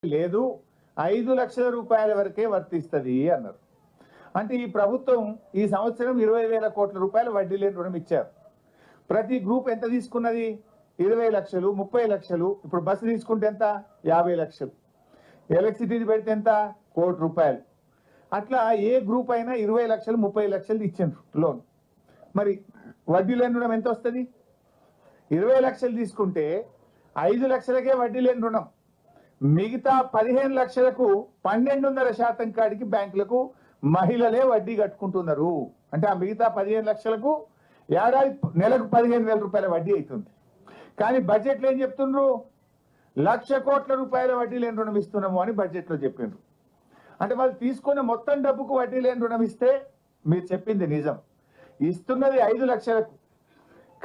లేదు 5 లక్షల రూపాయల వరకే వర్తిస్తుంది అన్నారు. అంటే ఈ ప్రభుత్వం ఈ సంవత్సరం 20,000 కోట్ల రూపాయల వడ్డీ లేని రుణం ఇచ్చారు. ప్రతి గ్రూప్ ఎంత తీసుకున్నది? 20 లక్షలు, 30 లక్షలు. ఇప్పుడు బస్సు తీసుకుంటే ఎంత? 50 లక్షలు. ఎలక్ట్రిసిటీ పెడితే ఎంత? 1 కోటి రూపాయలు. అట్లా ఏ గ్రూప్ అయినా 20 లక్షలు, 30 లక్షలు ఇచ్చిండ్రు లోన్. మరి వడ్డీ లేని రుణం ఎంత వస్తుంది? 20 లక్షలు తీసుకుంటే 5 లక్షలకే వడ్డీ లేని రుణం. మిగతా 15 లక్షలకు 12.5% కాడికి బ్యాంకులకు మహిళలే వడ్డీ కట్టుకుంటున్నారు. అంటే ఆ మిగతా 15 లక్షలకు ఏడాది నెలకు 15,000 రూపాయల వడ్డీ అవుతుంది. కానీ బడ్జెట్లో ఏం చెప్తుండ్రు? 1,00,000 కోట్ల రూపాయల వడ్డీ లేని రుణం ఇస్తున్నాము అని బడ్జెట్లో చెప్పిండ్రు. అంటే వాళ్ళు తీసుకున్న మొత్తం డబ్బుకు వడ్డీ లేని రుణం ఇస్తే మీరు చెప్పింది నిజం. ఇస్తున్నది 5 లక్షలకు,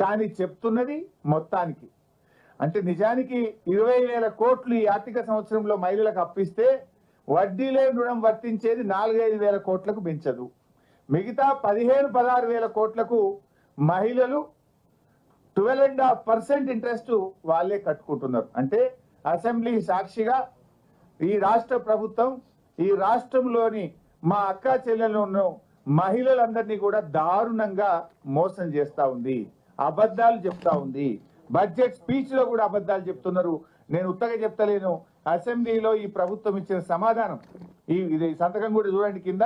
కానీ చెప్తున్నది మొత్తానికి. అంటే నిజానికి 20,000 కోట్లు ఈ ఆర్థిక సంవత్సరంలో మహిళలకు అప్పిస్తే వడ్డీ లేని రుణం వర్తించేది 4-5 కోట్లకు పెంచదు. మిగతా 15-16 కోట్లకు మహిళలు 12.5% ఇంట్రెస్ట్ వాళ్ళే కట్టుకుంటున్నారు. అంటే అసెంబ్లీ సాక్షిగా ఈ రాష్ట్ర ప్రభుత్వం ఈ రాష్ట్రంలోని మా అక్క చెల్లెలను మహిళలందరినీ కూడా దారుణంగా మోసం చేస్తా ఉంది, అబద్ధాలు చెప్తా ఉంది. బడ్జెట్ స్పీచ్ లో కూడా అబద్ధాలు చెప్తున్నారు. నేను ఉత్తగా చెప్తలేను. అసెంబ్లీలో ఈ ప్రభుత్వం ఇచ్చిన సమాధానం, ఇది సంతకం కూడా చూడండి కింద.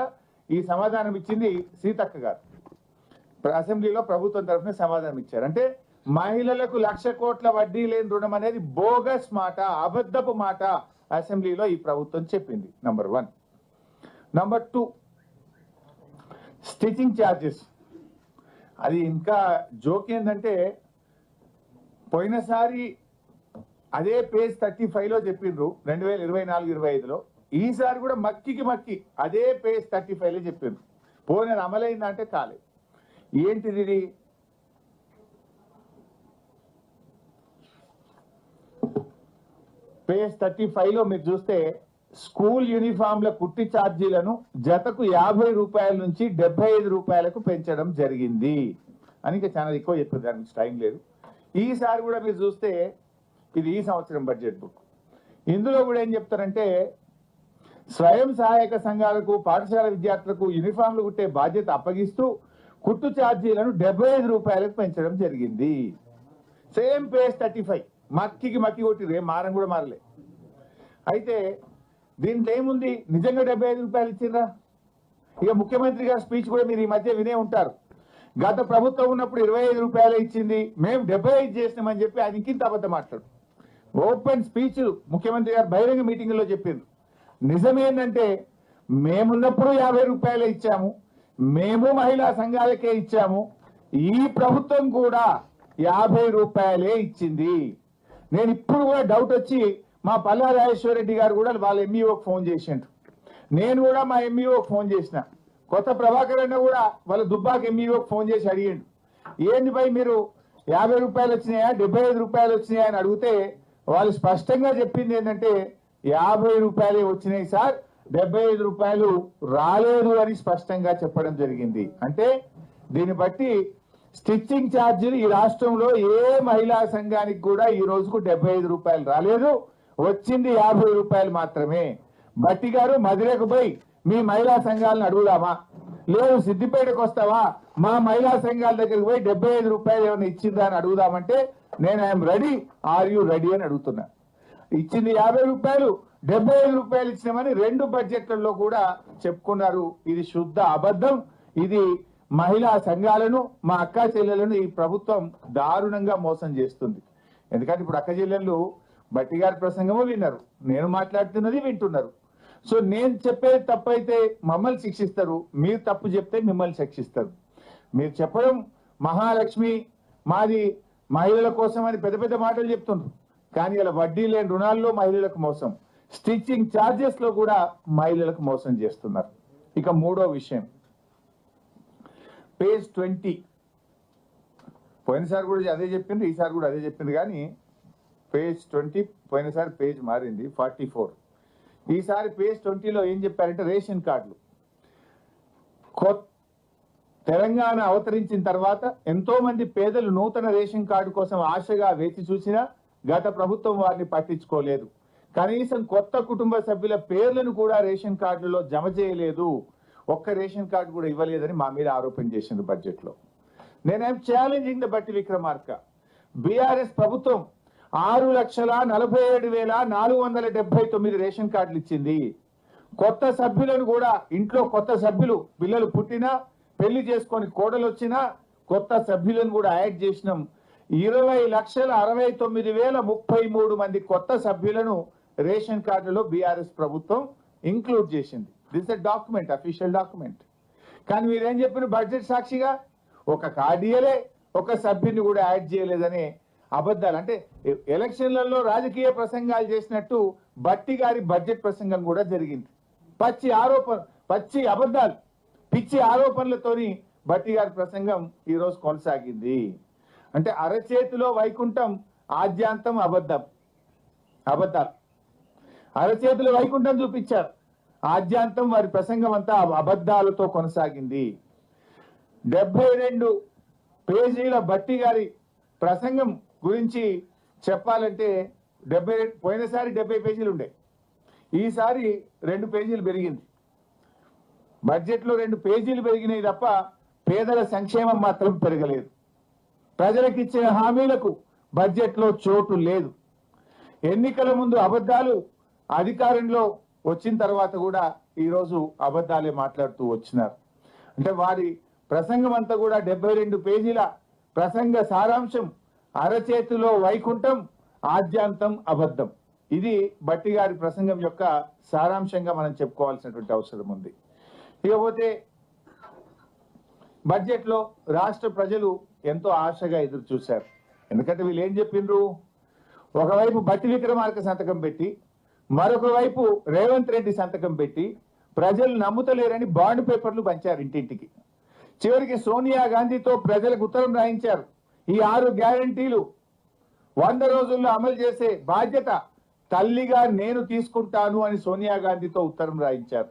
ఈ సమాధానం ఇచ్చింది సీతక్క గారు. అసెంబ్లీలో ప్రభుత్వం తరఫున సమాధానం ఇచ్చారు. అంటే మహిళలకు 1,00,000 కోట్ల వడ్డీ లేని రుణం అనేది బోగస్ మాట, అబద్ధపు మాట అసెంబ్లీలో ఈ ప్రభుత్వం చెప్పింది. నంబర్ 1. Number 2, stitching charges. అది ఇంకా జోక్ ఏంటంటే పోయినసారి అదే పేజ్ 35లో చెప్పిండ్రు 2024-25లో. ఈసారి కూడా మక్కి అదే పేజ్ 35లో చెప్పిండ్రు. పోనీ అమలైందంటే కాలేదు. ఏంటిది? ఇది పేజ్ 35లో మీరు చూస్తే స్కూల్ యూనిఫామ్ల కుట్టి ఛార్జీలను జతకు 50 రూపాయల నుంచి 75 రూపాయలకు పెంచడం జరిగింది అని ఇంకా చాలా ఎక్కువ చెప్పారు. దానికి టైం లేదు. ఈసారి కూడా మీరు చూస్తే ఇది ఈ సంవత్సరం బడ్జెట్ బుక్. ఇందులో కూడా ఏం చెప్తారంటే స్వయం సహాయక సంఘాలకు, పాఠశాల విద్యార్థులకు యూనిఫామ్లు కుట్టే బాధ్యత అప్పగిస్తూ కుట్టు ఛార్జీలను 75 రూపాయలకు పెంచడం జరిగింది. Same page 35. మక్కి కొట్టిరు, మారం కూడా మారలే. అయితే దీంట్లో ఏముంది? నిజంగా 75 రూపాయలు ఇచ్చిండ్రా? ఇక ముఖ్యమంత్రి గారి స్పీచ్ కూడా మీరు ఈ మధ్య వినే ఉంటారు. గత ప్రభుత్వం ఉన్నప్పుడు 25 రూపాయలు ఇచ్చింది, మేము 75 చేసినామని చెప్పి ఆయన ఇంకింత అబద్ధం మాట్లాడు. ఓపెన్ స్పీచ్ ముఖ్యమంత్రి గారు బహిరంగ మీటింగ్ లో చెప్పిండ్రు. నిజమేంటంటే మేమున్నప్పుడు 50 రూపాయలే ఇచ్చాము, మేము మహిళా సంఘాలకే ఇచ్చాము, ఈ ప్రభుత్వం కూడా 50 రూపాయలే ఇచ్చింది. నేను ఇప్పుడు కూడా డౌట్ వచ్చి మా పల్లా రాజేశ్వర రెడ్డి గారు కూడా వాళ్ళ ఎంఈఓకి ఫోన్ చేసిండ్రు. నేను కూడా మా ఎంఈఓకి ఫోన్ చేసిన. కొత్త ప్రభాకర్ అన్న కూడా వాళ్ళ దుబ్బాకి ఎంఈఓకి ఫోన్ చేసి అడిగిండు, ఏంది భయ్ మీరు 50 రూపాయలు వచ్చినాయా 75 రూపాయలు వచ్చినాయా అని అడిగితే వాళ్ళు స్పష్టంగా చెప్పింది ఏంటంటే 50 రూపాయలే వచ్చినాయి సార్, 75 రూపాయలు రాలేదు అని స్పష్టంగా చెప్పడం జరిగింది. అంటే దీన్ని బట్టి స్టిచ్చింగ్ ఛార్జీలు ఈ రాష్ట్రంలో ఏ మహిళా సంఘానికి కూడా ఈ రోజుకు 75 రూపాయలు రాలేదు, వచ్చింది 50 రూపాయలు మాత్రమే. బట్టి గారు మధురకు పోయి మీ మహిళా సంఘాలను అడుగుదామా, లేదు సిద్దిపేటకు వస్తావా మా మహిళా సంఘాల దగ్గరికి పోయి 75 రూపాయలు ఏమైనా ఇచ్చిందా అని అడుగుదామంటే నేను I'm ready, are you ready అని అడుగుతున్నా. ఇచ్చింది 50 రూపాయలు, 75 రూపాయలు ఇచ్చినామని 2 బడ్జెట్లలో కూడా చెప్పుకున్నారు. ఇది శుద్ధ అబద్ధం. ఇది మహిళా సంఘాలను, మా అక్క చెల్లెలను ఈ ప్రభుత్వం దారుణంగా మోసం చేస్తుంది. ఎందుకంటే ఇప్పుడు అక్క చెల్లెళ్ళు బట్టి గారి ప్రసంగము విన్నారు, నేను మాట్లాడుతున్నది వింటున్నారు. సో నేను చెప్పేది తప్పైతే మమ్మల్ని శిక్షిస్తారు, మీరు తప్పు చెప్తే మిమ్మల్ని శిక్షిస్తారు. మీరు చెప్పడం మహాలక్ష్మి మాది మహిళల కోసం అని పెద్ద పెద్ద మాటలు చెప్తున్నారు, కానీ ఇలా వడ్డీ లేని రుణాల్లో మహిళలకు మోసం, స్టిచ్చింగ్ ఛార్జెస్ లో కూడా మహిళలకు మోసం చేస్తున్నారు. ఇక మూడో విషయం పేజ్ 20. పోయినసారి కూడా అదే చెప్పింది, ఈసారి కూడా అదే చెప్పింది. కానీ పేజ్ 20 పోయినసారి పేజ్ మారింది 44. ఈసారి పేజ్ 20లో ఏం చెప్పారంటే రేషన్ కార్డులు. తెలంగాణ అవతరించిన తర్వాత ఎంతో మంది పేదలు నూతన రేషన్ కార్డు కోసం ఆశగా వేచి చూసినా గత ప్రభుత్వం వారిని పట్టించుకోలేదు. కనీసం కొత్త కుటుంబ సభ్యుల పేర్లను కూడా రేషన్ కార్డులలో జమ చేయలేదు, ఒక్క రేషన్ కార్డు కూడా ఇవ్వలేదని మా మీద ఆరోపణ చేసింది బడ్జెట్ లో. నేనేం ఛాలెంజింగ్ ద బట్టి విక్రమార్క. బీఆర్ఎస్ ప్రభుత్వం 6,47,479 రేషన్ కార్డులు ఇచ్చింది. కొత్త సభ్యులను కూడా, ఇంట్లో కొత్త సభ్యులు పిల్లలు పుట్టినా, పెళ్లి చేసుకొని కోడలు వచ్చినా కొత్త సభ్యులను కూడా యాడ్ చేసినాం. 20,69,033 మంది కొత్త సభ్యులను రేషన్ కార్డులో బీఆర్ఎస్ ప్రభుత్వం ఇంక్లూడ్ చేసింది. This document, official document. కానీ మీరేం చెప్పిన బడ్జెట్ సాక్షిగా ఒక కార్డు ఇయ్యలే, ఒక సభ్యుని కూడా యాడ్ చేయలేదని అబద్ధాలు. అంటే ఎలక్షన్లలో రాజకీయ ప్రసంగాలు చేసినట్టు బట్టి గారి బడ్జెట్ ప్రసంగం కూడా జరిగింది. పచ్చి అబద్ధాలు, పిచ్చి ఆరోపణలతోని బట్టి గారి ప్రసంగం ఈ రోజు కొనసాగింది. అంటే అరచేతిలో వైకుంఠం, ఆద్యాంతం అబద్ధాలు. అరచేతిలో వైకుంఠం చూపించారు, ఆద్యాంతం వారి ప్రసంగం అంతా అబద్ధాలతో కొనసాగింది. 72 పేజీల బట్టి గారి ప్రసంగం గురించి చెప్పాలంటే పోయినసారి 70 పేజీలు ఉండే, ఈసారి 2 పేజీలు పెరిగింది. బడ్జెట్ లో 2 పేజీలు పెరిగినాయి తప్ప పేదల సంక్షేమం మాత్రం పెరగలేదు. ప్రజలకు ఇచ్చిన హామీలకు బడ్జెట్ లో చోటు లేదు. ఎన్నికల ముందు అబద్ధాలు, అధికారంలో వచ్చిన తర్వాత కూడా ఈరోజు అబద్ధాలే మాట్లాడుతూ వచ్చినారు. అంటే వారి ప్రసంగం అంతా కూడా 72 పేజీల ప్రసంగ సారాంశం అరచేతిలో వైకుంఠం, ఆద్యాంతం అబద్ధం. ఇది బట్టి గారి ప్రసంగం యొక్క సారాంశంగా మనం చెప్పుకోవాల్సినటువంటి అవసరం ఉంది. ఇకపోతే బడ్జెట్ లో రాష్ట్ర ప్రజలు ఎంతో ఆశగా ఎదురు చూశారు. ఎందుకంటే వీళ్ళు ఏం చెప్పిండ్రు, ఒకవైపు బట్టి విక్రమార్క సంతకం పెట్టి, మరొక వైపు రేవంత్ రెడ్డి సంతకం పెట్టి ప్రజలు నమ్ముతలేరని బాండ్ పేపర్లు పంచారు ఇంటింటికి. చివరికి సోనియా గాంధీతో ప్రజలకు ఉత్తరం రాయించారు. ఈ 6 గ్యారంటీలు 100 రోజుల్లో అమలు చేసే బాధ్యత తల్లిగా నేను తీసుకుంటాను అని సోనియా గాంధీతో ఉత్తరం రాయించారు.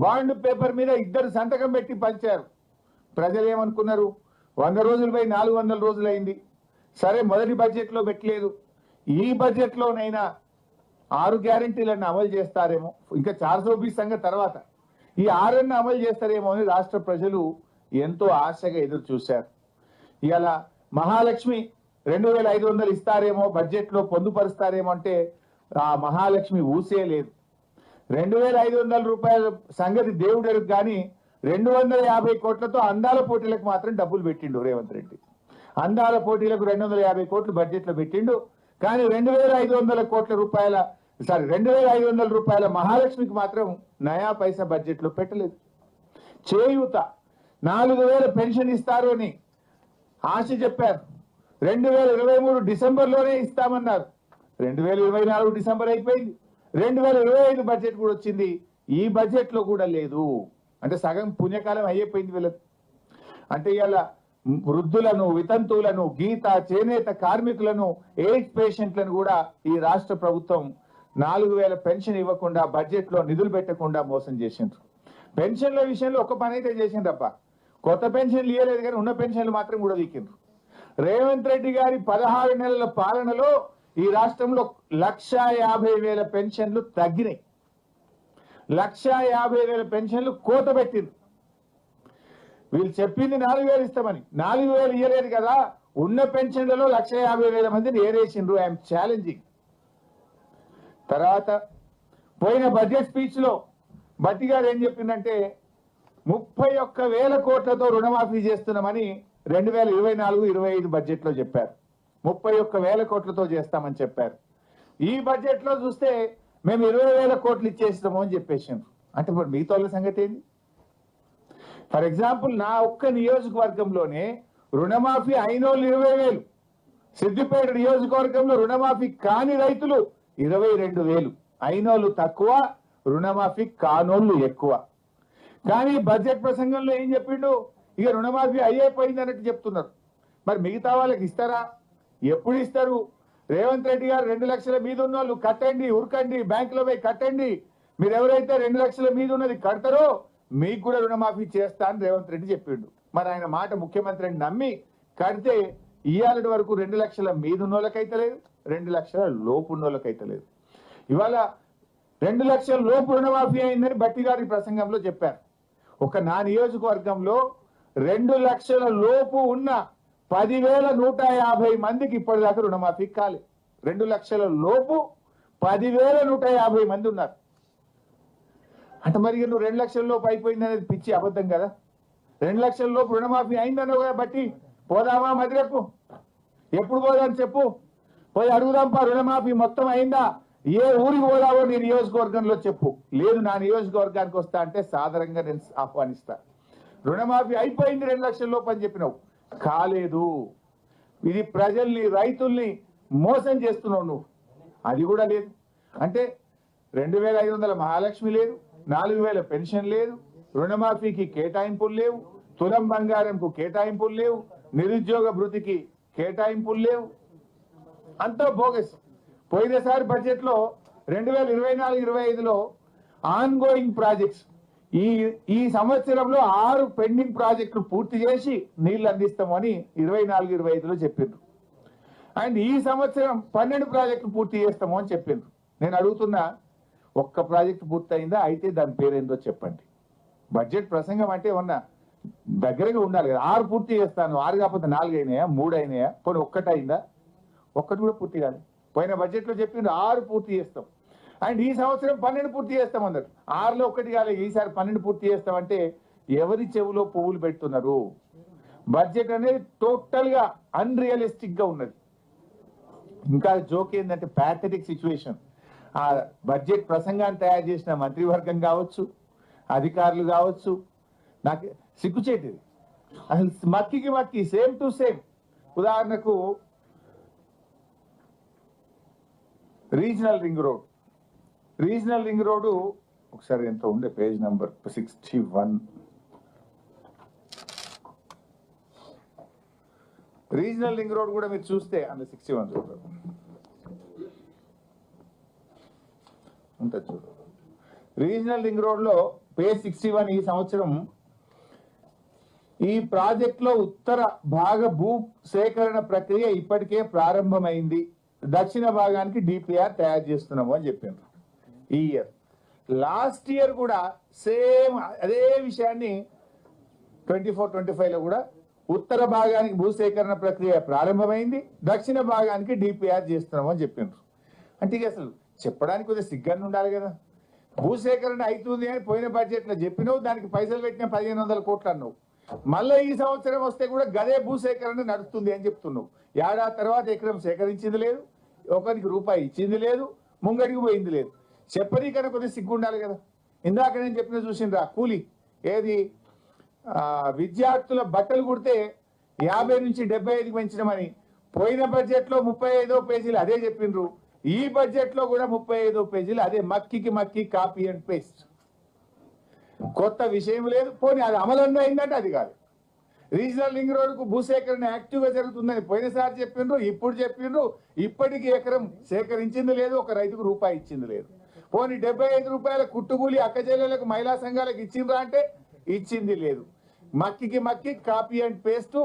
బాండ్ పేపర్ మీద 2 సంతకం పెట్టి పంచారు. ప్రజలు ఏమనుకున్నారు, 100 రోజులపై 400 రోజులు అయింది, సరే మొదటి బడ్జెట్ లో పెట్టలేదు, ఈ బడ్జెట్ లోనైనా 6 గ్యారంటీలను అమలు చేస్తారేమో, ఇంకా 420 సంగతి తర్వాత, ఈ 6 అమలు చేస్తారేమో అని రాష్ట్ర ప్రజలు ఎంతో ఆశగా ఎదురు చూశారు. ఇవాళ మహాలక్ష్మి 2,500 ఇస్తారేమో, బడ్జెట్ లో పొందుపరుస్తారేమో అంటే ఆ మహాలక్ష్మి ఊసే లేదు. 2,500 రూపాయల సంగతి దేవుడు కానీ 250 కోట్లతో అందాల పోటీలకు మాత్రం డబ్బులు పెట్టిండు రేవంత్ రెడ్డి. అందాల పోటీలకు 250 కోట్లు బడ్జెట్ లో పెట్టిండు. కానీ 2,500 రూపాయల మహాలక్ష్మికి మాత్రం నయా పైసా బడ్జెట్ లో పెట్టలేదు. చేయూత 4,000 పెన్షన్ ఇస్తారు అని ఆశ చెప్పారు. 2023 డిసెంబర్లోనే ఇస్తామన్నారు. 2024 డిసెంబర్ అయిపోయింది. 2025 బడ్జెట్ కూడా వచ్చింది. ఈ బడ్జెట్ లో కూడా లేదు. అంటే సగం పుణ్యకాలం అయిపోయింది వీళ్ళకి. అంటే ఇవాళ వృద్ధులను, వితంతువులను, గీత, చేనేత కార్మికులను, ఎయిడ్స్ పేషెంట్లను కూడా ఈ రాష్ట్ర ప్రభుత్వం 4,000 పెన్షన్ ఇవ్వకుండా, బడ్జెట్ లో నిధులు పెట్టకుండా మోసం చేసిండ్రు. పెన్షన్ల విషయంలో ఒక పని అయితే చేసిండ్రప్ప, కొత్త పెన్షన్లు ఇవ్వలేదు కానీ ఉన్న పెన్షన్లు మాత్రం కూడా వీకిండ్రు. రేవంత్ రెడ్డి గారి 16 నెలల పాలనలో ఈ రాష్ట్రంలో 1,50,000 పెన్షన్లు తగ్గినాయి. 1,50,000 పెన్షన్లు కోత పెట్టిండ్రు. వీళ్ళు చెప్పింది 4,000 ఇస్తామని, 4,000 ఇవ్వలేదు కదా. ఉన్న పెన్షన్లలో 1,50,000 మందిని ఏరేసిండ్రు. I'm challenging. తర్వాత పోయిన బడ్జెట్ స్పీచ్ లో బట్టి గారు ఏం చెప్పిందంటే 31,000 కోట్లతో రుణమాఫీ చేస్తున్నామని 2024-25 బడ్జెట్ లో చెప్పారు. 31,000 కోట్లతో చేస్తామని చెప్పారు. ఈ బడ్జెట్ లో చూస్తే మేము 20,000 కోట్లు ఇచ్చేస్తాము అని చెప్పేసారు. అంటే ఇప్పుడు మిగతా వాళ్ళ సంగతి ఏంది? ఫర్ ఎగ్జాంపుల్ నా ఒక్క నియోజకవర్గంలోనే రుణమాఫీ అయినోళ్ళు 20,000, సిద్దిపేట నియోజకవర్గంలో రుణమాఫీ కాని రైతులు 22,000, అయినోళ్ళు తక్కువ, రుణమాఫీ కానోళ్ళు ఎక్కువ. కానీ బడ్జెట్ ప్రసంగంలో ఏం చెప్పిండు, ఇక రుణమాఫీ అయిపోయింది అన్నట్టు చెప్తున్నారు. మరి మిగతా వాళ్ళకి ఇస్తారా? ఎప్పుడు ఇస్తారు? రేవంత్ రెడ్డి గారు 2 లక్షల మీద ఉన్న వాళ్ళు కట్టండి, ఉరకండి, బ్యాంకులో పోయి కట్టండి, మీరు ఎవరైతే 2 లక్షల మీద ఉన్నది కడతారో మీకు కూడా రుణమాఫీ చేస్తా అని రేవంత్ రెడ్డి చెప్పిండు. మరి ఆయన మాట ముఖ్యమంత్రిని నమ్మి కడితే ఇవాళ వరకు 2 లక్షల మీద ఉన్న వాళ్ళకైతే లేదు, 2 లక్షల లోపు ఉన్న వాళ్ళకైతే లేదు. ఇవాళ 2 లక్షల లోపు రుణమాఫీ అయిందని బట్టి గారి ప్రసంగంలో చెప్పారు. ఒక నా నియోజకవర్గంలో 2 లక్షల లోపు ఉన్న 10,150 మందికి ఇప్పటిదాకా రుణమాఫీ కాలేదు. 2 లక్షల లోపు 10,150 మంది ఉన్నారు. అంటే మరి నువ్వు 2 లక్షల లోపు అయిపోయింది అనేది పిచ్చి అబద్ధం కదా. 2 లక్షల లోపు రుణమాఫీ అయిందనో కదా బట్టి, పోదామా మధురకు? ఎప్పుడు పోదాని చెప్పు, పోయి అడుగుదాంపా రుణమాఫీ మొత్తం అయిందా, ఏ ఊరికి పోదావో నీ నియోజకవర్గంలో చెప్పు. లేదు నా నియోజకవర్గానికి వస్తా అంటే సాధారణంగా నేను ఆహ్వానిస్తా. రుణమాఫీ అయిపోయింది 2 లక్షల లోపు అని చెప్పినావు, కాలేదు. ఇది ప్రజల్ని రైతుల్ని మోసం చేస్తున్నావు నువ్వు. అది కూడా లేదు. అంటే 2,500 మహాలక్ష్మి లేదు, 4,000 పెన్షన్ లేదు, రుణమాఫీకి కేటాయింపులు లేవు, తులం బంగారంకు కేటాయింపులు లేవు, నిరుద్యోగ భృతికి కేటాయింపులు లేవు. అంతా బోగస్. పోయినసారి బడ్జెట్ లో 2024-25లో ఆన్ గోయింగ్ ప్రాజెక్ట్స్ ఈ సంవత్సరంలో 6 పెండింగ్ ప్రాజెక్టులు పూర్తి చేసి నీళ్లు అందిస్తామని 24-25లో చెప్పిండ్రు. అండ్ ఈ సంవత్సరం 12 ప్రాజెక్టులు పూర్తి చేస్తాము అని చెప్పిండ్రు. నేను అడుగుతున్నా, ఒక్క ప్రాజెక్టు పూర్తయిందా? అయితే దాని పేరేందో చెప్పండి. బడ్జెట్ ప్రసంగం అంటే ఏమన్నా దగ్గరగా ఉండాలి కదా. 6 పూర్తి చేస్తాను, 6 కాకపోతే 4 అయినాయా, 3 అయినాయా, పోనీ ఒక్కటి అయిందా? ఒక్కటి కూడా పూర్తి కాదు. పోయిన బడ్జెట్ లో చెప్పిండ్రు 6 పూర్తి చేస్తాం. అండ్ ఈ సంవత్సరం 12 పూర్తి చేస్తాం అన్నారు. 6లో 1 కాలేదు, ఈసారి 12 పూర్తి చేస్తామంటే ఎవరి చెవులో పువ్వులు పెడుతున్నారు? బడ్జెట్ అనేది టోటల్ గా అన్రియలిస్టిక్ గా ఉన్నది. ఇంకా జోక్ ఏంటంటే ప్యాథెటిక్ సిచ్యువేషన్. ఆ బడ్జెట్ ప్రసంగాన్ని తయారు చేసిన మంత్రివర్గం కావచ్చు, అధికారులు కావచ్చు, నాకు సిగ్గుచేటిది అసలు. మక్కి సేమ్ టు సేమ్. ఉదాహరణకు రీజనల్ రింగ్ రోడ్డు ఒకసారి ఎంత ఉండే page number 61. Regional ring road కూడా మీరు చూస్తే అందులో 61 చూడరు ఉంటుంది. చూడరు రీజనల్ రింగ్ రోడ్ లో పేజ్ 61. ఈ సంవత్సరం ఈ ప్రాజెక్ట్ లో ఉత్తర భాగ భూ సేకరణ ప్రక్రియ ఇప్పటికే ప్రారంభమైంది, దక్షిణ భాగానికి డిపిఆర్ తయారు చేస్తున్నాము అని చెప్పారు. ఈ ఇయర్ లాస్ట్ ఇయర్ కూడా సేమ్ అదే విషయాన్ని 24-25లో కూడా ఉత్తర భాగానికి భూసేకరణ ప్రక్రియ ప్రారంభమైంది, దక్షిణ భాగానికి డిపిఆర్ చేస్తున్నాము అని చెప్పిండ్రు. అంటే ఇక అసలు చెప్పడానికి కొద్దిగా సిగ్గాన్ని ఉండాలి కదా. భూసేకరణ అవుతుంది అని పోయిన బడ్జెట్ లో చెప్పినావు, దానికి పైసలు పెట్టిన 1,500 కోట్లు అన్నావు. మళ్ళీ ఈ సంవత్సరం వస్తే కూడా గదే భూసేకరణ నడుస్తుంది అని చెప్తున్నావు. ఏడాది తర్వాత ఎకరం సేకరించింది లేదు, ఒకరికి రూపాయి ఇచ్చింది లేదు, ముంగడికి పోయింది లేదు. చెప్పని కన్నా కొద్దిగా సిగ్గు ఉండాలి కదా. ఇందాక నేను చెప్పిన చూసిండ్రా కూలి ఏది, విద్యార్థుల బట్టలు కుడితే 50 నుంచి 75కి పెంచడమని పోయిన బడ్జెట్ లో 35వ పేజీలు అదే చెప్పిండ్రు. ఈ బడ్జెట్ లో కూడా 35వ పేజీలు అదే మక్కి కాపీ అండ్ పేస్ట్. కొత్త విషయం లేదు. పోనీ అది అమలు అయిందంటే అది కాదు. రీజనల్ రింగ్ రోడ్ కు భూసేకరణ యాక్టివ్ గా జరుగుతుందని పోయినసారి చెప్పిండ్రు, ఇప్పుడు చెప్పిండ్రు. ఇప్పటికీ ఎకరం సేకరించింది లేదు, ఒక రైతుకు రూపాయి ఇచ్చింది లేదు. పోనీ 75 రూపాయల కుట్టుకూలి అక్కచెల్లెలకు మహిళా సంఘాలకు ఇచ్చిండ్రా అంటే ఇచ్చింది లేదు. మక్కి కాపీ అండ్ పేస్ట్.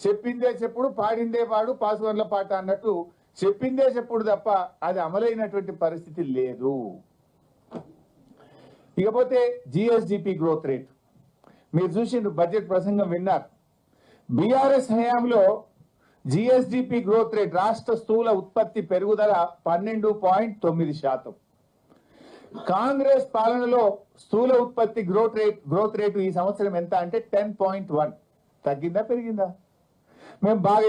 చెప్పిందే చెప్పుడు, పాడిందే పాడు, పాసువర్ల పాట అన్నట్టు చెప్పిందే చెప్పుడు తప్ప అది అమలైనటువంటి పరిస్థితి లేదు. ఇకపోతే జిఎస్డిపి గ్రోత్ రేట్ మీరు చూసిండ్రు, బడ్జెట్ ప్రసంగం విన్నారు. బీఆర్ఎస్ హయాంలో జిఎస్డిపి గ్రోత్ రేట్ రాష్ట్ర స్థూల ఉత్పత్తి పెరుగుదల 12.9%. కాంగ్రెస్ పాలనలో స్థూల ఉత్పత్తి గ్రోత్ రేటు ఈ సంవత్సరం ఎంత అంటే 10.1. తగ్గిందా పెరిగిందా? మేము బాగా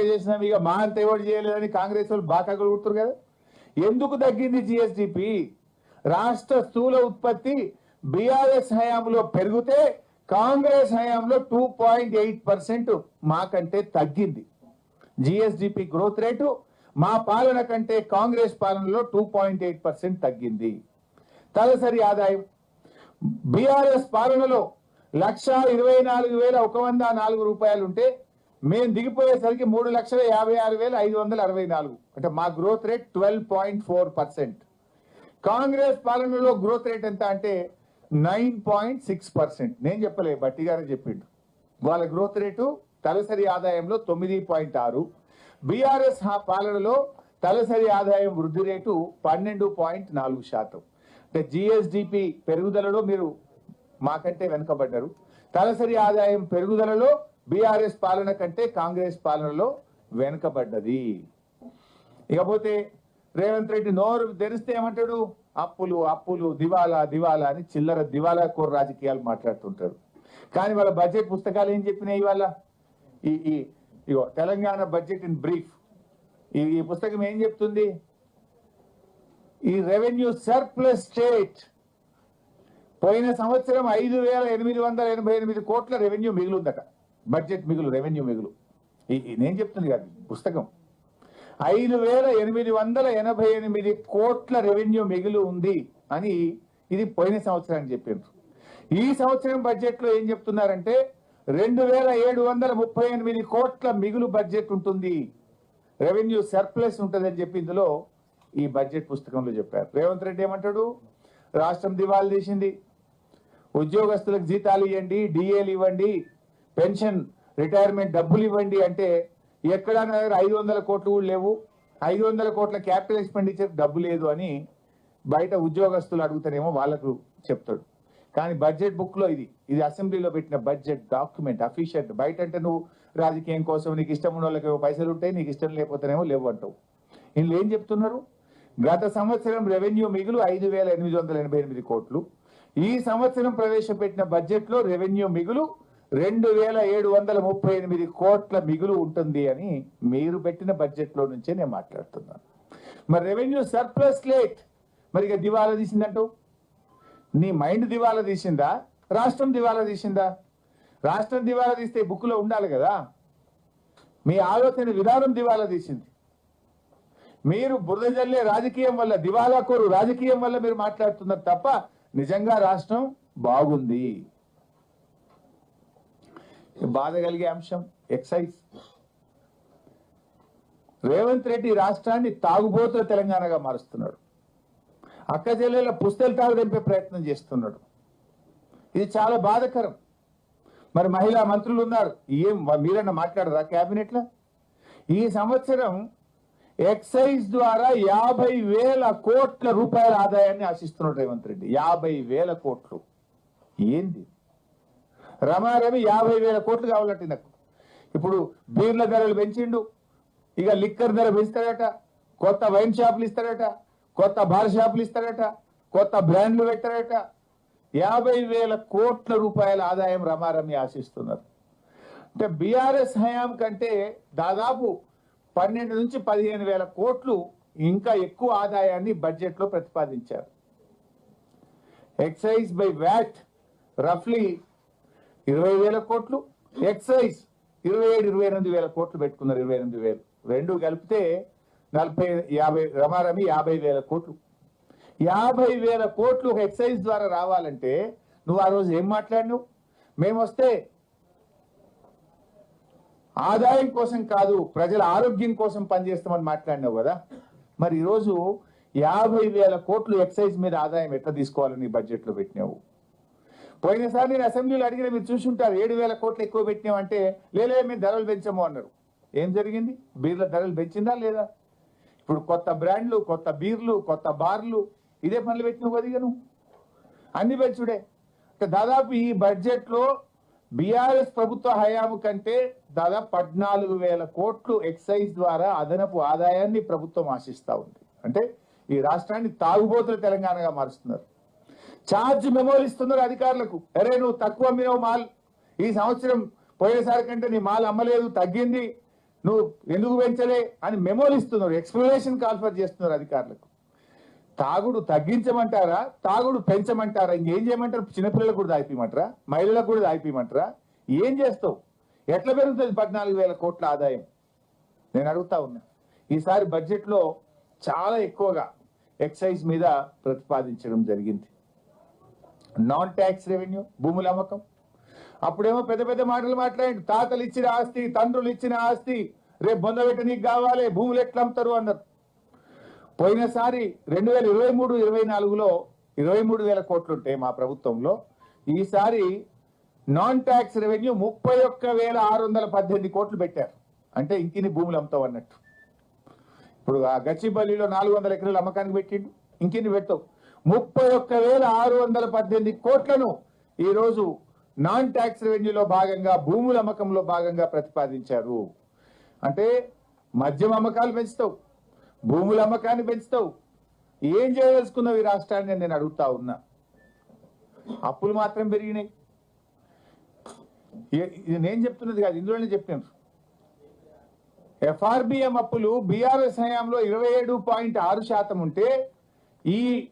చేసినాం ఇక మా అంత ఎవరు చేయలేదని కాంగ్రెస్ వాళ్ళు బాగా కొడుతున్నారు కదా. ఎందుకు తగ్గింది జిఎస్డిపి? రాష్ట్ర స్థూల ఉత్పత్తి బీఆర్ఎస్ హయాంలో పెరిగితే కాంగ్రెస్ హయాంలో 2.8% మాకంటే తగ్గింది. జిఎస్డిపి గ్రోత్ రేటు మా పాలన కంటే కాంగ్రెస్ పాలనలో 2.8% తగ్గింది. తలసరి ఆదాయం బీఆర్ఎస్ పాలనలో 1,24,104 రూపాయలు ఉంటే మేము దిగిపోయేసరికి 3,56,564. అంటే మా గ్రోత్ రేట్ 12.4%. కాంగ్రెస్ పాలనలో గ్రోత్ రేట్ ఎంత అంటే 9.6%. నేను చెప్పలే, బట్టి గారే చెప్పిండు. వాళ్ళ గ్రోత్ రేటు తలసరి ఆదాయంలో 9.6. బీఆర్ఎస్ పాలనలో తలసరి ఆదాయం వృద్ధి రేటు 12.4%. అంటే జిఎస్డిపి పెరుగుదలలో మీరు మాకంటే వెనుకబడ్డారు. తలసరి ఆదాయం పెరుగుదలలో బీఆర్ఎస్ పాలన కంటే కాంగ్రెస్ పాలనలో వెనుకబడ్డది. ఇకపోతే రేవంత్ రెడ్డి నోరు తెరిస్తే ఏమంటాడు, అప్పులు అప్పులు దివాలా దివాలా అని చిల్లర దివాలా కోర్ రాజకీయాలు మాట్లాడుతుంటారు. కానీ వాళ్ళ బడ్జెట్ పుస్తకాలు ఏం చెప్పినాయి ఇవాళ? ఇగో తెలంగాణ బడ్జెట్ ఇన్ బ్రీఫ్, ఈ పుస్తకం ఏం చెప్తుంది? ఈ రెవెన్యూ సర్ప్లస్ స్టేట్ పోయిన సంవత్సరం 5,888 కోట్ల రెవెన్యూ మిగులుందట. బడ్జెట్ మిగులు, రెవెన్యూ మిగులు. నేను చెప్తుంది కాదు పుస్తకం. 5,888 కోట్ల రెవెన్యూ మిగులు ఉంది అని ఇది పోయిన సంవత్సరానికి చెప్పిండ్రు. ఈ సంవత్సరం బడ్జెట్ లో ఏం చెప్తున్నారంటే 2,738 కోట్ల మిగులు బడ్జెట్ ఉంటుంది, రెవెన్యూ సర్ప్లస్ ఉంటుందని చెప్పి ఇందులో ఈ బడ్జెట్ పుస్తకంలో చెప్పారు. రేవంత్ రెడ్డి ఏమంటాడు, రాష్ట్రం దివాళా తీసింది, ఉద్యోగస్తులకు జీతాలు ఇవ్వండి, డిఏలు ఇవ్వండి, పెన్షన్ రిటైర్మెంట్ డబ్బులు ఇవ్వండి అంటే ఎక్కడా నా దగ్గర 500 కోట్లు కూడా లేవు, 500 కోట్ల క్యాపిటల్ ఎక్స్పెండిచర్ డబ్బు లేదు అని బయట ఉద్యోగస్తులు అడుగుతారేమో వాళ్ళకు చెప్తాడు. కానీ బడ్జెట్ బుక్ లో ఇది అసెంబ్లీలో పెట్టిన బడ్జెట్ డాక్యుమెంట్ అఫీషియల్. బయట అంటే నువ్వు రాజకీయం కోసం నీకు ఇష్టం ఉన్న వాళ్ళకి పైసలు ఉంటాయి, నీకు ఇష్టం లేకపోతేనేమో లేవు అంటావు. వీళ్ళు ఏం చెప్తున్నారు? గత సంవత్సరం రెవెన్యూ మిగులు 5,888 కోట్లు. ఈ సంవత్సరం ప్రవేశపెట్టిన బడ్జెట్ లో రెవెన్యూ మిగులు 2,738 కోట్ల మిగులు ఉంటుంది అని మీరు పెట్టిన బడ్జెట్ లో నుంచే నేను మాట్లాడుతున్నాను. మరి రెవెన్యూ సర్ప్లస్ లేట్, మరి ఇక దివాలా తీసిందంటూ నీ మైండ్ దివాలా తీసిందా, రాష్ట్రం దివాలా తీసిందా? రాష్ట్రం దివాలా తీస్తే బుక్ లో ఉండాలి కదా. మీ ఆలోచన విధానం దివాలా తీసింది. మీరు బురద జల్లే రాజకీయం వల్ల, దివాలా కోరు రాజకీయం వల్ల మీరు మాట్లాడుతున్నారు తప్ప నిజంగా రాష్ట్రం బాగుంది. బాధ కలిగే అంశం ఎక్సైజ్. రేవంత్ రెడ్డి రాష్ట్రాన్ని తాగుబోతుల తెలంగాణగా మారుస్తున్నాడు. అక్క చెల్లెల పుస్తలు తాగు దింపే ప్రయత్నం చేస్తున్నాడు. ఇది చాలా బాధకరం. మరి మహిళా మంత్రులు ఉన్నారు, ఏం మీరన్నా మాట్లాడరా క్యాబినెట్లో? ఈ సంవత్సరం ఎక్సైజ్ ద్వారా 50,000 కోట్ల రూపాయల ఆదాయాన్ని ఆశిస్తున్నాడు రేవంత్ రెడ్డి. 50,000 కోట్లు ఏంది? రమారమి 50,000 కోట్లు కావాలంటే నాకు. ఇప్పుడు బీర్ల ధరలు పెంచిండు, ఇక లిక్కర్ ధర పెంచుతాడట, కొత్త వైన్ షాపులు ఇస్తాడట, కొత్త బార్ షాపులు ఇస్తాడట, కొత్త బ్రాండ్లు పెట్టాడట. 50,000 కోట్ల రూపాయల ఆదాయం రమారమి ఆశిస్తున్నారు. అంటే బీఆర్ఎస్ హయాం కంటే దాదాపు 12 నుంచి 15,000 కోట్లు ఇంకా ఎక్కువ ఆదాయాన్ని బడ్జెట్ లో ప్రతిపాదించారు. ఎక్సైజ్ బై వ్యాట్ రఫ్లీ 20,000 కోట్లు, ఎక్సైజ్ 27,000-28,000 కోట్లు పెట్టుకున్నారు. 28,000 రెండు కలిపితే 40-50 రమారమి 50,000 కోట్లు. 50,000 కోట్లు ఒక ఎక్సైజ్ ద్వారా రావాలంటే నువ్వు ఆ రోజు ఏం మాట్లాడినావు? మేము వస్తే ఆదాయం కోసం కాదు, ప్రజల ఆరోగ్యం కోసం పనిచేస్తామని మాట్లాడినావు కదా. మరి ఈరోజు 50,000 కోట్లు ఎక్సైజ్ మీద ఆదాయం ఎట్లా తీసుకోవాలని బడ్జెట్ లో పెట్టినావు? పోయినసారి నేను అసెంబ్లీలో అడిగిన, మీరు చూసుంటారు, 7,000 కోట్లు ఎక్కువ పెట్టినామంటే లేలే మేము ధరలు పెంచాము అన్నారు. ఏం జరిగింది? బీర్ల ధరలు పెంచిందా లేదా? ఇప్పుడు కొత్త బ్రాండ్లు, కొత్త బీర్లు, కొత్త బార్లు, ఇదే పనులు పెట్టినావు కదా. నువ్వు అన్ని పెంచుడే. దాదాపు ఈ బడ్జెట్ లో బీఆర్ఎస్ ప్రభుత్వ హయాము కంటే దాదాపు 14,000 కోట్లు ఎక్సైజ్ ద్వారా అదనపు ఆదాయాన్ని ప్రభుత్వం ఆశిస్తా ఉంది. అంటే ఈ రాష్ట్రాన్ని తాగుబోతుల తెలంగాణగా మారుస్తున్నారు. ఛార్జ్ మెమోలు ఇస్తున్నారు అధికారులకు. అరే నువ్వు తక్కువ అమ్మినావు మాల్, ఈ సంవత్సరం పోయేసారి కంటే నీ మాల్ అమ్మలేదు, తగ్గింది, నువ్వు ఎందుకు పెంచలే అని మెమోలు ఇస్తున్నారు. ఎక్స్ప్లెనేషన్ కాల్ఫర్ చేస్తున్నారు అధికారులకు. తాగుడు తగ్గించమంటారా, తాగుడు పెంచమంటారా, ఇంకేం చేయమంటారు? చిన్నపిల్లలకు కూడా దాయిపోయమంటారా, మహిళలకు కూడా దాయిపోయమంటారా? ఏం చేస్తావు? ఎట్లా పెరుగుతుంది 14,000 కోట్ల ఆదాయం? నేను అడుగుతా ఉన్నా. ఈసారి బడ్జెట్ లో చాలా ఎక్కువగా ఎక్సైజ్ మీద ప్రతిపాదించడం జరిగింది. నాన్ ట్యాక్స్ రెవెన్యూ, భూముల అమ్మకం. అప్పుడేమో పెద్ద పెద్ద మాటలు మాట్లాడి, తాతలు ఇచ్చిన ఆస్తి, తండ్రులు ఇచ్చిన ఆస్తి రేపు బొందబెట్ట నీకు కావాలి, భూములు ఎట్లా అమ్ముతారు అన్నారు. పోయినసారి 2023-24లో 23,000 కోట్లు ఉంటే మా ప్రభుత్వంలో, ఈసారి నాన్ ట్యాక్స్ రెవెన్యూ 31,618 కోట్లు పెట్టారు. అంటే ఇంకిని భూములు అమ్ముతావు అన్నట్టు. ఇప్పుడు ఆ గచ్చిబల్లిలో 400 ఎకరాల అమ్మకానికి పెట్టిండు, ఇంకెన్ని పెట్టవు. 31,618 కోట్లను ఈరోజు నాన్ ట్యాక్స్ రెవెన్యూలో భాగంగా భూముల అమ్మకంలో భాగంగా ప్రతిపాదించారు. అంటే మద్యం అమ్మకాలు పెంచుతావు, భూముల అమ్మకాన్ని పెంచుతావు, ఏం చేయదలుచుకున్నావు ఈ రాష్ట్రాన్ని నేను అడుగుతా ఉన్నా. అప్పులు మాత్రం పెరిగినాయి. ఇది నేను చెప్తున్నది కాదు, ఇందులోనే చెప్పాను. FRBM అప్పులు బీఆర్ఎస్ హయాంలో 27.6% ఉంటే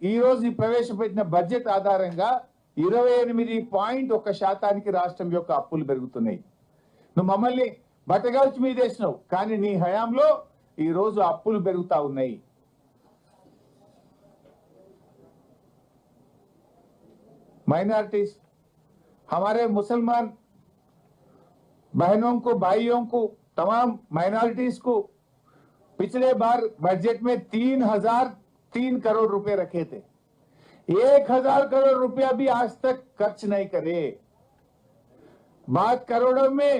ఈ రోజు ప్రవేశపెట్టిన బడ్జెట్ ఆధారంగా 28.1% రాష్ట్రం యొక్క అప్పులు పెరుగుతున్నాయి. నువ్వు మమ్మల్ని బట్టగాల్చి మీదేసినావు, కానీ నీ హయాంలో ఈ రోజు అప్పులు పెరుగుతా ఉన్నాయి. माइनॉरिटीज, हमारे मुसलमान बहनों को, भाइयों को, तमाम माइनॉरिटीज को पिछले बार बजट में 3,003 करोड़ रुपए रखे थे. 1,000 करोड़ रुपया भी आज तक खर्च नहीं करे. बात करोड़ों में,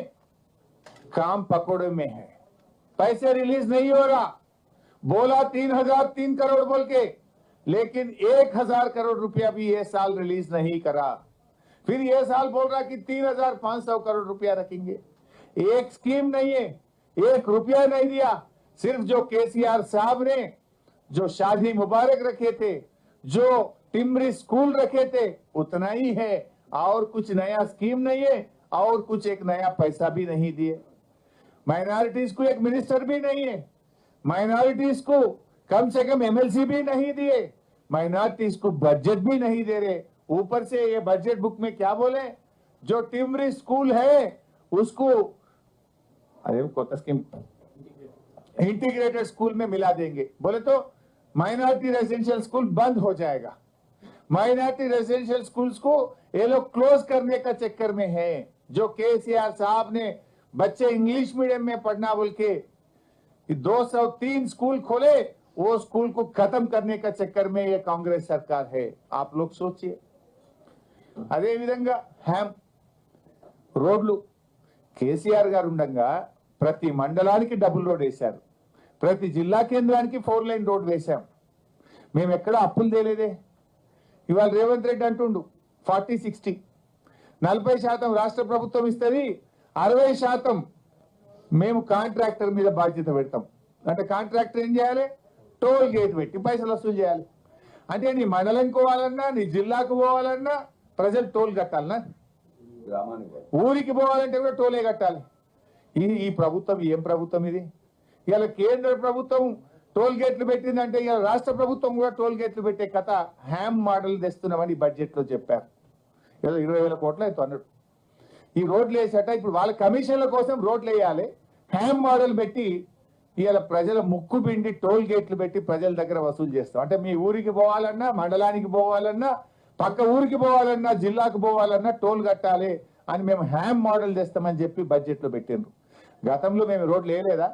काम पकौड़े में है. पैसे रिलीज नहीं हो रहा. बोला 3,003 करोड़ बोल के, लेकिन 1,000 करोड़ रुपया भी ये साल रिलीज नहीं करा. फिर ये साल बोल रहा कि 3,500 करोड़ रुपया रखेंगे. एक स्कीम नहीं है, 1 रुपया नहीं दिया. सिर्फ जो केसीआर साहब ने जो शादी मुबारक रखे थे, जो टिमरी स्कूल रखे थे, उतना ही है. और कुछ नया स्कीम नहीं है, और कुछ एक नया पैसा भी नहीं दिए. माइनॉरिटीज को एक मिनिस्टर भी नहीं है. माइनॉरिटीज को कम से कम MLC भी नहीं दिए. माइनॉरिटीज को बजट भी नहीं दे रहे. ऊपर से ये बजट बुक में क्या बोले, जो टिमरी स्कूल है उसको अरे कोता स्कीम इंटीग्रेटेड स्कूल में मिला देंगे. बोले तो माइनॉरिटी रेजिडेंशियल स्कूल बंद हो जाएगा. माइनॉरिटी रेजिडेंशियल स्कूल्स को ये लोग क्लोज करने का चक्कर में है. जो केसीआर साहब ने बच्चे इंग्लिश मीडियम में पढ़ना बोल के 203 स्कूल खोले, वो स्कूल को खत्म करने का चक्कर में ये कांग्रेस सरकार है. आप लोग सोचिए. అదే విధంగా హ్యామ్ రోడ్లు కేసీఆర్ గారు ఉండగా ప్రతి మండలానికి డబుల్ రోడ్ వేశారు, ప్రతి జిల్లా కేంద్రానికి 4 లైన్ రోడ్ వేశాం. మేము ఎక్కడ అప్పులు తేలేదే. ఇవాళ రేవంత్ రెడ్డి అంటుండు 40-60, 40% రాష్ట్ర ప్రభుత్వం ఇస్తుంది, 60% మేము కాంట్రాక్టర్ మీద బాధ్యత పెడతాం. అంటే కాంట్రాక్టర్ ఏం చేయాలి, టోల్ గేట్ పెట్టి పైసలు వసూలు చేయాలి. అంటే నీ మండలంకి పోవాలన్నా, నీ జిల్లాకు పోవాలన్నా ప్రజలు టోల్ కట్టాలన్నా, ఊరికి పోవాలంటే కూడా టోలే కట్టాలి. ఈ ప్రభుత్వం ఏం ప్రభుత్వం ఇది? ఇలా కేంద్ర ప్రభుత్వం టోల్ గేట్లు పెట్టిందంటే ఇలా రాష్ట్ర ప్రభుత్వం కూడా టోల్ గేట్లు పెట్టే కథ హ్యామ్ మోడల్ తెస్తున్నామని బడ్జెట్ లో చెప్పారు. ఇలా 20,000 కోట్ల ఎంతో అన్నాడు. ఈ రోడ్లు వేసేట ఇప్పుడు వాళ్ళ కమిషన్ల కోసం రోడ్లు వేయాలి, హ్యామ్ మోడల్ పెట్టి ఇవాళ ప్రజల ముక్కు పిండి టోల్ గేట్లు పెట్టి ప్రజల దగ్గర వసూలు చేస్తాం. అంటే మీ ఊరికి పోవాలన్నా, మండలానికి పోవాలన్నా, పక్క ఊరికి పోవాలన్నా, జిల్లాకు పోవాలన్నా టోల్ కట్టాలి అని మేము హ్యామ్ మోడల్ తెస్తామని చెప్పి బడ్జెట్ లో పెట్టిండ్రు. గతంలో మేము రోడ్లు వేయలేదా?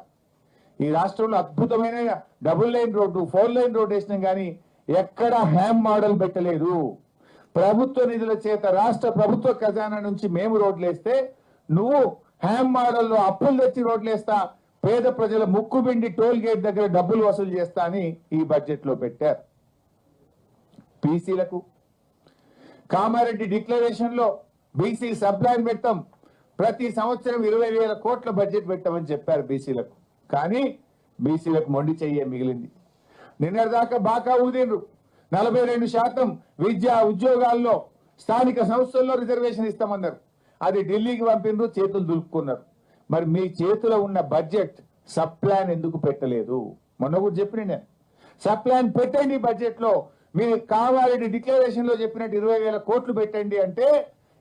ఈ రాష్ట్రంలో అద్భుతమైన double line road, 4 line road వేసినాం, కానీ ఎక్కడ హ్యామ్ మోడల్ పెట్టలేదు. ప్రభుత్వ నిధుల చేత రాష్ట్ర ప్రభుత్వ ఖజానా నుంచి మేము రోడ్లు వేస్తే నువ్వు హ్యామ్ మోడల్లో అప్పులు తెచ్చి రోడ్లు వేస్తా, పేద ప్రజల ముక్కు పిండి టోల్ గేట్ దగ్గర డబ్బులు వసూలు చేస్తా అని ఈ బడ్జెట్ లో పెట్టారు. బీసీలకు కామారెడ్డి డిక్లరేషన్ లో బీసీ సబ్ ప్లాన్ పెట్టాం, ప్రతి సంవత్సరం 20,000 కోట్ల బడ్జెట్ పెట్టామని చెప్పారు బీసీలకు. కానీ బీసీలకు మొండి చెయ్యే మిగిలింది. నిన్నటిదాకా బాకా ఊదిండ్రు. 42% విద్యా ఉద్యోగాల్లో స్థానిక సంస్థల్లో రిజర్వేషన్ ఇస్తామన్నారు. అది ఢిల్లీకి పంపిండ్రు, చేతులు దులుపుకున్నారు. మరి మీ చేతిలో ఉన్న బడ్జెట్ సబ్ ప్లాన్ ఎందుకు పెట్టలేదు? మొన్న కూడా చెప్పిన నేను, సబ్ ప్లాన్ పెట్టండి బడ్జెట్ లో. మీరు కామారెడ్డి డిక్లరేషన్ లో చెప్పినట్టు 20,000 కోట్లు పెట్టండి అంటే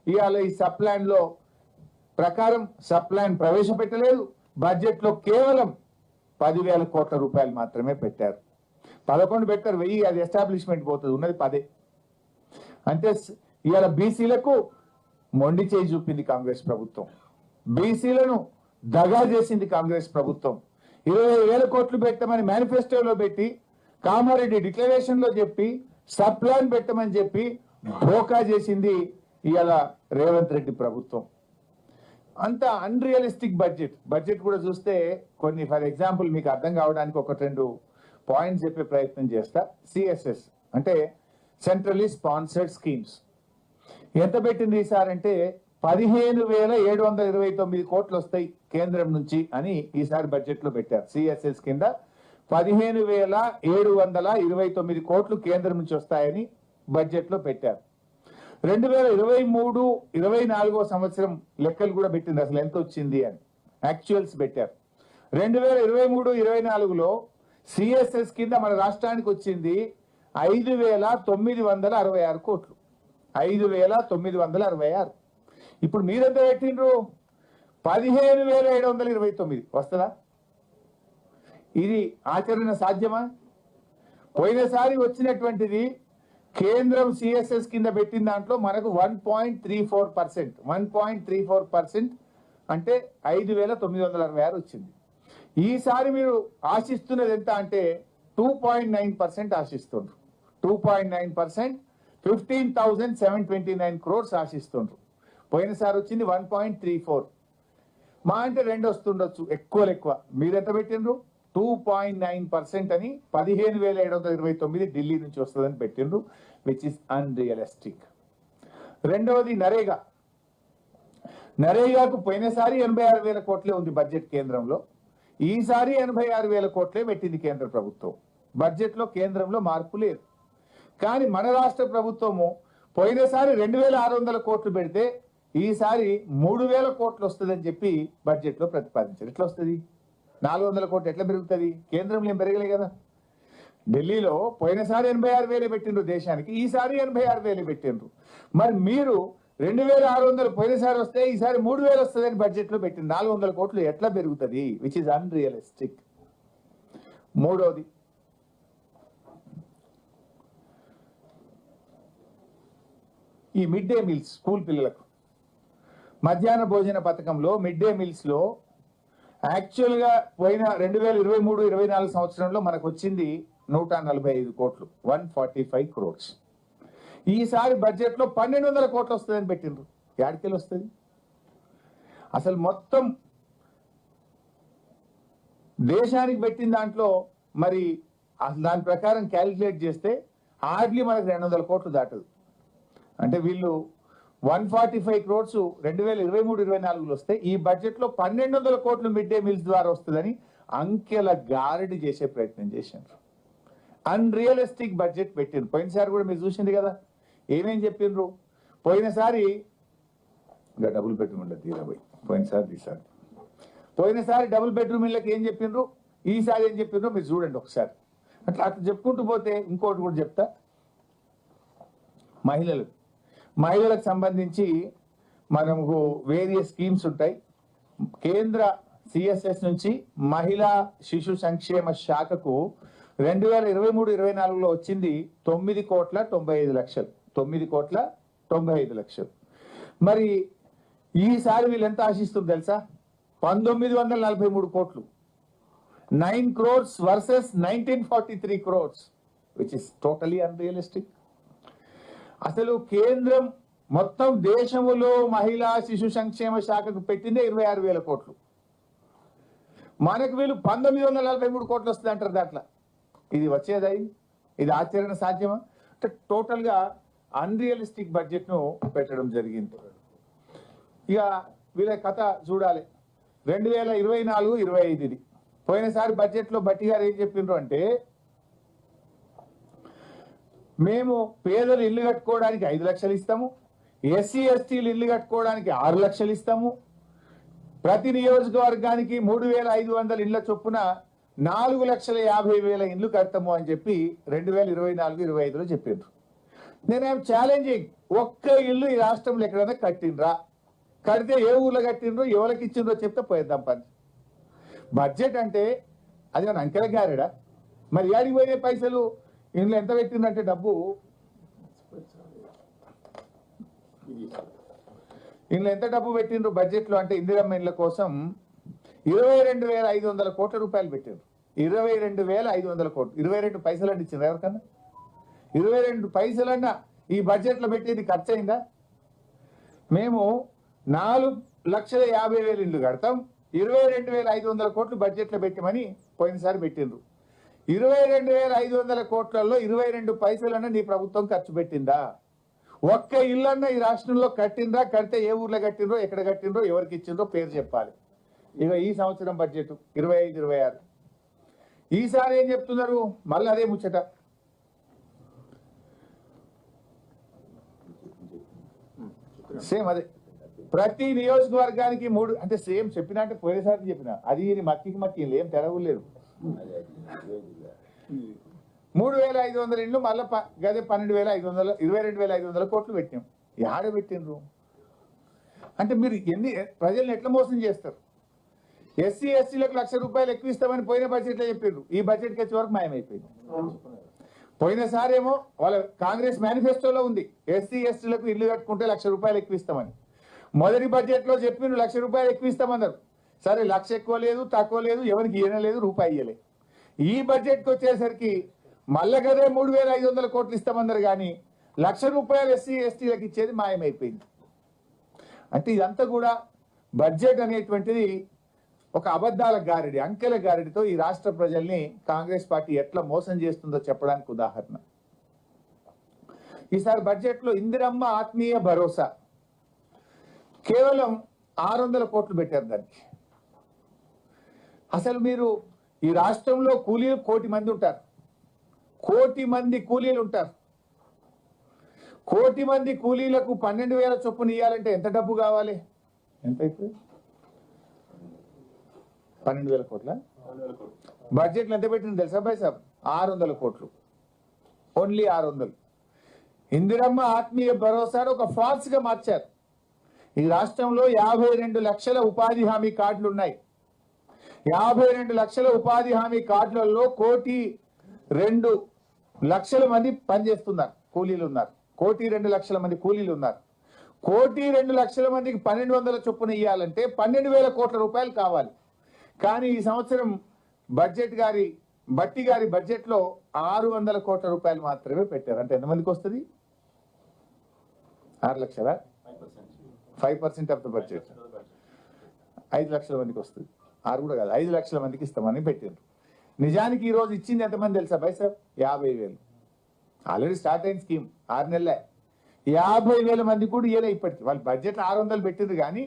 ఇవాళ ఈ సబ్ ప్లాన్ లో ప్రకారం సబ్ ప్లాన్ ప్రవేశపెట్టలేదు. బడ్జెట్ లో కేవలం 10,000 కోట్ల రూపాయలు మాత్రమే పెట్టారు. 11 పెట్టారు, 1000 అది ఎస్టాబ్లిష్మెంట్ పోతుంది, ఉన్నది 10. అంటే ఇవాళ బీసీలకు మొండి చేయి చూపింది కాంగ్రెస్ ప్రభుత్వం, బీసీలను దగా చేసింది కాంగ్రెస్ ప్రభుత్వం. 20,000 కోట్లు పెట్టమని మేనిఫెస్టోలో పెట్టి, కామారెడ్డి డిక్లరేషన్ లో చెప్పి, సబ్ ప్లాన్ పెట్టమని చెప్పి ధోకా చేసింది ఇవాళ రేవంత్ రెడ్డి ప్రభుత్వం. అంత అన్రియలిస్టిక్ బడ్జెట్ కూడా చూస్తే కొన్ని, ఫర్ ఎగ్జాంపుల్ మీకు అర్థం కావడానికి 1-2 పాయింట్స్ చెప్పే ప్రయత్నం చేస్తా. సిఎస్ఎస్ అంటే సెంట్రలీ స్పాన్సర్డ్ స్కీమ్స్ ఎంత పెట్టింది ఈసారి అంటే 15,729 కోట్లు వస్తాయి కేంద్రం నుంచి అని ఈసారి బడ్జెట్ లో పెట్టారు. సిఎస్ఎస్ కింద 15,729 కోట్లు కేంద్రం నుంచి వస్తాయని బడ్జెట్ లో పెట్టారు. 2023-24 సంవత్సరం లెక్కలు కూడా పెట్టింది అసలు ఎంత వచ్చింది అని యాక్చువల్స్ పెట్టారు. 2023-24లో సిఎస్ఎస్ కింద మన రాష్ట్రానికి వచ్చింది 5,966 కోట్లు. 5,966. ఇప్పుడు మీరెంత పెట్టిండ్రు? 15,729 వస్తుందా? ఇది ఆచరణ సాధ్యమా? పోయినసారి వచ్చినటువంటిది కేంద్రం సిఎస్ఎస్ కింద పెట్టిన దాంట్లో మనకు 1.34%. 1.34% అంటే 5,966 వచ్చింది. ఈసారి మీరు ఆశిస్తున్నది ఎంత అంటే 2.9% ఆశిస్తుండ్రు. 2.9% 15,729 crores ఆశిస్తుండ్రు. పోయినసారి వచ్చింది 1.34. మా అంటే 2 వస్తుండొచ్చు, ఎక్కువ. మీరెంత పెట్టిండ్రు? 2.9% అని 15,729 ఢిల్లీ నుంచి వస్తుందని పెట్టిండ్రు, విచ్ ఇస్ అన్రియలిస్టిక్. రెండవది నరేగాకు పోయినసారి 86,000 కోట్లే ఉంది బడ్జెట్ కేంద్రంలో. ఈసారి 86,000 కోట్లే పెట్టింది కేంద్ర ప్రభుత్వం. బడ్జెట్ లో కేంద్రంలో మార్పు లేదు. కానీ మన రాష్ట్ర ప్రభుత్వము పోయినసారి 2,600 కోట్లు పెడితే ఈసారి 3,000 కోట్లు వస్తుందని చెప్పి బడ్జెట్ లో ప్రతిపాదించారు. ఎట్లా వస్తుంది? 400 కోట్లు ఎట్లా పెరుగుతుంది? కేంద్రంలో ఏం పెరగలే కదా. ఢిల్లీలో పోయినసారి 86,000 పెట్టిండ్రు దేశానికి, ఈసారి 86,000 పెట్టిండ్రు. మరి మీరు 2,600 పోయినసారి వస్తే ఈసారి 3,000 వస్తుందని బడ్జెట్ లో పెట్టింది. 400 కోట్లు ఎట్లా పెరుగుతుంది? Which is unrealistic. మూడోది, ఈ మిడ్ డే మీల్స్ స్కూల్ పిల్లలకు మధ్యాహ్న భోజన పథకంలో మిడ్ డే మీల్స్ లో యాక్చువల్ గా పోయిన 2023-24 సంవత్సరంలో మనకు వచ్చింది 145 కోట్లు, 145 crores. ఈసారి బడ్జెట్ లో 1,200 కోట్లు వస్తుందని పెట్టిండ్రు. యాడికెళ్ళి వస్తుంది? అసలు మొత్తం దేశానికి పెట్టిన దాంట్లో మరి దాని ప్రకారం క్యాలిక్యులేట్ చేస్తే హార్డ్లీ మనకు 200 కోట్లు దాటదు. అంటే వీళ్ళు 145 crores 2023-24లో వస్తే ఈ బడ్జెట్ లో 1,200 కోట్లు మిడ్ డే మీల్స్ ద్వారా వస్తుందని అంకెల గారడి చేసే ప్రయత్నం చేసిండ్రు. అన్రియలిస్టిక్ బడ్జెట్ పెట్టిండ్రు. పోయినసారి కూడా మీరు చూసింది కదా ఏమేం చెప్పిండ్రు. పోయినసారి డబుల్ బెడ్రూమ్ ఉండదు తీరాబోయి, పోయినసారి డబుల్ బెడ్రూమ్ ఇళ్ళకి ఏం చెప్పిండ్రు, ఈసారి ఏం చెప్పిండ్రు మీరు చూడండి ఒకసారి. అట్లా చెప్పుకుంటూ పోతే ఇంకోటి కూడా చెప్తా. మహిళలకు సంబంధించి మనకు వేరియస్ స్కీమ్స్ ఉంటాయి. కేంద్ర సిఎస్ఎస్ నుంచి మహిళా శిశు సంక్షేమ శాఖకు 2023-24లో వచ్చింది 9,95,00,000. 9,95,00,000. మరి ఈసారి వీళ్ళు ఎంత ఆశిస్తుంది తెలుసా? 1,943 కోట్లు. 9 crores versus 1,943 crores, which is totally unrealistic. అసలు కేంద్రం మొత్తం దేశములో మహిళా శిశు సంక్షేమ శాఖకు పెట్టిందే 26,000 కోట్లు. మనకు వీళ్ళు 1,943 కోట్లు వస్తుంది అంటారు. దాంట్లో ఇది వచ్చేది, ఇది ఆచరణ సాధ్యమా? అంటే టోటల్ గా అన్రియలిస్టిక్ బడ్జెట్ ను పెట్టడం జరిగింది. ఇక వీళ్ళ కథ చూడాలి. 2024-25 ఇది. పోయినసారి బడ్జెట్ లో బట్టి గారు ఏం చెప్పిండ్రు అంటే, మేము పేదలు ఇల్లు కట్టుకోవడానికి 5 లక్షలు ఇస్తాము, ఎస్సీ ఎస్టీలు ఇల్లు కట్టుకోవడానికి 6 లక్షలు ఇస్తాము, ప్రతి నియోజకవర్గానికి 3,500 ఇళ్ల చొప్పున 4,50,000 ఇల్లు కడతాము అని చెప్పి 2024-25లో చెప్పిండ్రు. నేనేం ఛాలెంజింగ్, ఒక్క ఇల్లు ఈ రాష్ట్రంలో ఎక్కడైనా కట్టిండ్రా? కడితే ఏ ఊర్లో కట్టిండ్రో ఎవరికి ఇచ్చిండ్రో చెప్తే పోయేద్దాం పని. బడ్జెట్ అంటే అది మన అంకెల గారెడా? మరి ఏడికి పోయిన పైసలు? ఇంట్లో ఎంత పెట్టిందంటే డబ్బు, ఇంట్లో ఎంత డబ్బు పెట్టిండ్రు బడ్జెట్ లో అంటే ఇందిరమ్మ ఇళ్ల కోసం 22,500 కోట్ల రూపాయలు పెట్టారు. 22,500 కోట్లు. 22 పైసలు ఇచ్చిండ్రు ఎవరికన్నా? 22 పైసలన్నా ఈ బడ్జెట్ లో పెట్టేది ఖర్చు అయిందా? మేము 4,50,000 ఇల్లు కడతాం, 22,500 కోట్లు బడ్జెట్ లో పెట్టమని పోయినసారి పెట్టిండ్రు. 22,500 కోట్లలో 22 పైసలన్నా నీ ప్రభుత్వం ఖర్చు పెట్టిందా? ఒక్క ఇల్లన్నా ఈ రాష్ట్రంలో కట్టిందా? కడితే ఏ ఊర్లో కట్టిండ్రో, ఎక్కడ కట్టిండ్రో, ఎవరికి ఇచ్చిండ్రో పేరు చెప్పాలి. ఇక ఈ సంవత్సరం బడ్జెట్ 25-26 ఈసారి ఏం చెప్తున్నారు? మళ్ళీ అదే ముచ్చట. సేమ్ అదే, ప్రతి నియోజకవర్గానికి 3 అంటే సేమ్ చెప్పినా, అంటే పోయినసారి చెప్పిన అది మక్కి ఏం తెరవలేదు. 3,500 ఇండ్లు మళ్ళీ గదే 12,500 22,500 కోట్లు పెట్టాం. ఆడ పెట్టిండ్రు అంటే మీరు ప్రజల్ని ఎట్లా మోసం చేస్తారు? ఎస్సీ ఎస్టీలకు ₹1,00,000 ఎక్కువ ఇస్తామని పోయిన బడ్జెట్లో చెప్పారు. ఈ బడ్జెట్కి వచ్చే వరకు మాయమైపోయింది. పోయినసారి ఏమో వాళ్ళ కాంగ్రెస్ మేనిఫెస్టోలో ఉంది, ఎస్సీ ఎస్టీలకు ఇల్లు కట్టుకుంటే ₹1,00,000 ఎక్కువ ఇస్తామని. మొదటి బడ్జెట్లో చెప్పిండ్రు ₹1,00,000 ఎక్కువ ఇస్తామన్నారు. సరే, 1,00,000 ఎక్కువ లేదు, తక్కువ లేదు, ఎవరికి ఇవ్వలేదు, రూపాయి ఇయ్యలే. ఈ బడ్జెట్కి వచ్చేసరికి మళ్ళా కదే 3,500 కోట్లు ఇస్తామన్నారు, కానీ ₹1,00,000 ఎస్సీ ఎస్టీలకు ఇచ్చేది మాయమైపోయింది. అంటే ఇదంతా కూడా బడ్జెట్ అనేటువంటిది ఒక అబద్ధాల గారిడి, అంకెల గారిడితో ఈ రాష్ట్ర ప్రజల్ని కాంగ్రెస్ పార్టీ ఎట్లా మోసం చేస్తుందో చెప్పడానికి ఉదాహరణ. ఈసారి బడ్జెట్లో ఇందిరమ్మ ఆత్మీయ భరోసా కేవలం 600 కోట్లు పెట్టారు దానికి. అసలు మీరు ఈ రాష్ట్రంలో కూలీలు 1,00,000 మంది ఉంటారు, 1,00,000 మంది కూలీలు ఉంటారు. 1,00,000 మంది కూలీలకు 12,000 చొప్పున ఇవ్వాలంటే ఎంత డబ్బు కావాలి? ఎంత అవుతుంది? 12,000 కోట్ల బడ్జెట్లో ఎంత పెట్టింది తెలుసా భాయ్ సాబ్? 600 కోట్లు, ఓన్లీ 600. ఇందిరమ్మ ఆత్మీయ భరోసాను ఒక ఫాల్స్ గా మార్చారు. ఈ రాష్ట్రంలో 52 లక్షల ఉపాధి హామీ కార్డులు ఉన్నాయి. 52 లక్షల ఉపాధి హామీ కార్డులలో 1,02,00,000 మంది పనిచేస్తున్నారు, కూలీలు ఉన్నారు. 1,02,00,000 మంది కూలీలు ఉన్నారు. 1,02,00,000 మందికి 1,200 చొప్పున ఇవ్వాలంటే 12,000 కోట్ల రూపాయలు కావాలి. కానీ ఈ సంవత్సరం బట్టి గారి బడ్జెట్ లో 600 కోట్ల రూపాయలు మాత్రమే పెట్టారు. అంటే ఎంతమందికి వస్తుంది? 6 లక్షల 5% ఆఫ్ ద బడ్జెట్ 5 లక్షల మందికి వస్తుంది. 6 కూడా కాదు, 5 లక్షల మందికి ఇస్తామని పెట్టారు. నిజానికి ఈ రోజు ఇచ్చింది ఎంతమంది తెలుసా భాయ్ సార్? 50,000. ఆల్రెడీ స్టార్ట్ అయిన స్కీమ్ 6 నెలలే. 50,000 మంది కూడా ఇయ్యలే ఇప్పటికి. వాళ్ళు బడ్జెట్ 600 పెట్టింది, కానీ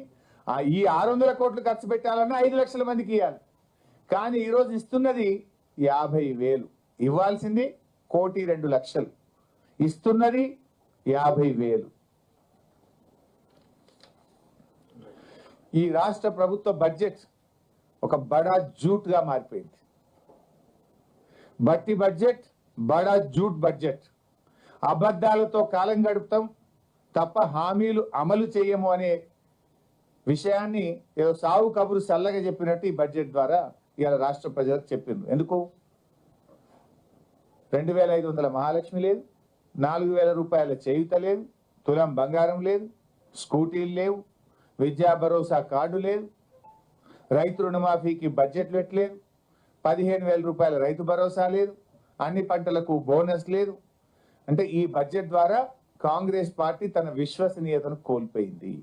ఈ 600 కోట్లు ఖర్చు పెట్టాలన్నా 5 లక్షల మందికి ఇవ్వాలి. కానీ ఈరోజు ఇస్తున్నది 50,000. ఇవ్వాల్సింది 1,02,00,000, ఇస్తున్నది 50,000. ఈ రాష్ట్ర ప్రభుత్వ బడ్జెట్ ఒక బడా జూట్ గా మారిపోయింది. బట్టి బడ్జెట్ బడా జూట్ బడ్జెట్. అబద్ధాలతో కాలం గడుపుతాం తప్ప హామీలు అమలు చేయము అనే విషయాన్ని ఏదో సావు కబురు సల్లగా చెప్పినట్టు ఈ బడ్జెట్ ద్వారా ఇవాళ రాష్ట్ర ప్రజలకు చెప్పింది. ఎందుకు? 2,500 మహాలక్ష్మి లేదు, 4,000 రూపాయల చేయూత లేదు, తులం బంగారం లేదు, స్కూటీలు లేవు, విద్యా భరోసా కార్డు లేదు, రైతు రుణమాఫీకి బడ్జెట్ పెట్టలేదు, 15,000 రూపాయల రైతు భరోసా లేదు, అన్ని పంటలకు బోనస్ లేదు. అంటే ఈ బడ్జెట్ ద్వారా కాంగ్రెస్ పార్టీ తన విశ్వసనీయతను కోల్పోయింది.